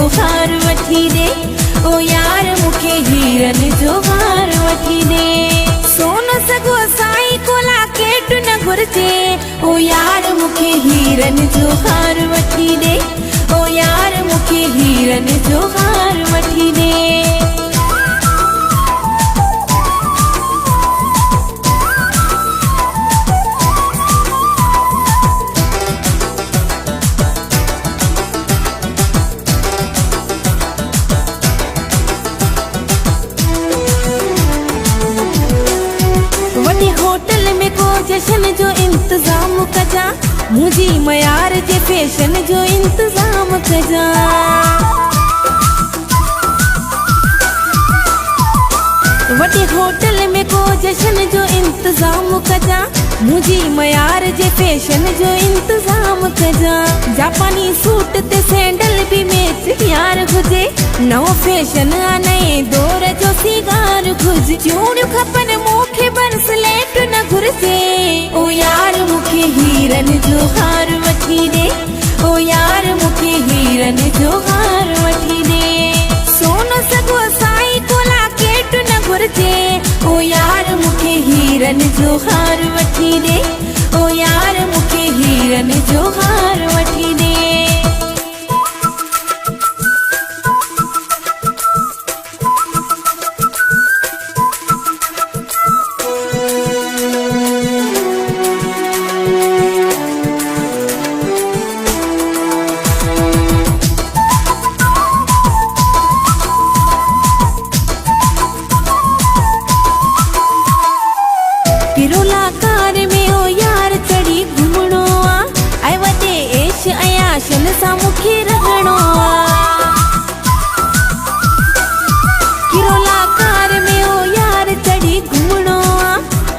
जो हार वठी दे, ओ यार मूंखे हीरन जो हार वठी दे। सोन सगो साईं कोला केट न घुरजे, ओ यार मूंखे हीरन जो हार वठी दे, ओ यार मूंखे हीरन जो हार वठी दे। वॾे होटल में को जशन जो इंतजाम कजा, मुझी मयार जे फैशन जो इंतजाम कजा। वॾे होटल में को जशन जो इंतजाम कजा, मुझी मयार जे फैशन जो इंतजाम कजा। जापानी सूट ते सैंडल भी मैच यार घुजे, नओ फैशन आ नए दौर जो सिगार घुजे। चूड़ियूं खपन मूंखे ब्रेसलेट न घुरजे, ओ यार मूंखे हीरन जो हार वठी दे, ओ यार मूंखे हीरन जो हार वठी दे। सोन सगो साईं कोला केट न घुरजे, ओ यार मूंखे हीरन जो हार वठी दे, ओ यार मूंखे हीरन जो हार वठी दे। किरोला कार में ओ यार चढ़ी घुमणो आ, ऐं वॾे ऐश अयाशन सां मूंखे रहणो आ। किरोला कार में ओ यार चढ़ी घुमणो आ,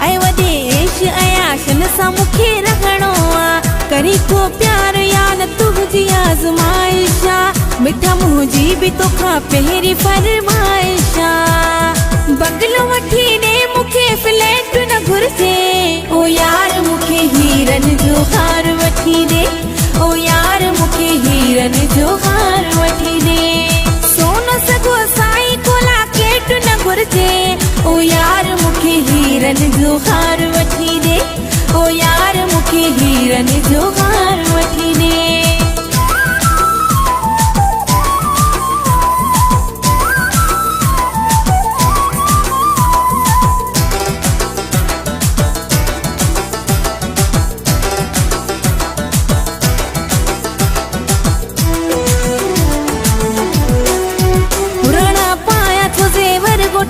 ऐं वॾे ऐश अयाशन सां मूंखे रहणो आ। करी को प्यार या न तुंहिंजी आज़माइशा, मिठा मुंहिंजी बि तोखां पहिरीं फरमाइशा। बंगलो वठी ॾे मूंखे फ्लैट न घुरजे, ओ यार मूंखे हीरन जो हार वठी दे, ओ यार मूंखे हीरन जो हार वठी दे। सोन सगो साईं कोला केट न घुरजे, ओ यार मूंखे हीरन जो हार वठी दे, ओ यार मूंखे हीरन जो हार वठी दे।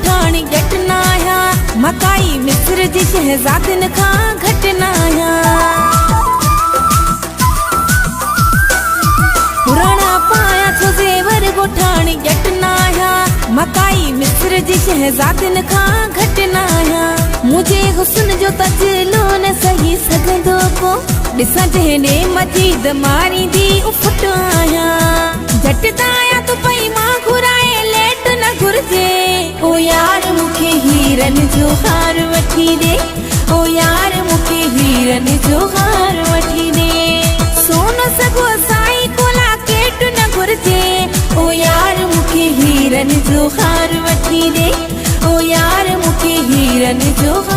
ठाणी घट न आया, मकाई मिस्र जी शहजादन खां घट न आया। पुराना पाया छो जेवर गोठाणी घट न आया, मकाई मिस्र जी शहजादन खां घट न आया। मुझे हुस्न जो तजलो न सही सघंदो को, ॾिसां जंहिं मजीद मारी दी उफट आया। झट त आया तूं पई मां घुराए लेट न घुरजे, ओ यार मूंखे हीरन जो हार वठी दे, ओ यार मूंखे हीरन जो हार वठी दे। सोन सगो साईं कोला केट न घुरजे, ओ यार मूंखे हीरन जो हार वठी दे, ओ यार मूंखे हीरन जो हार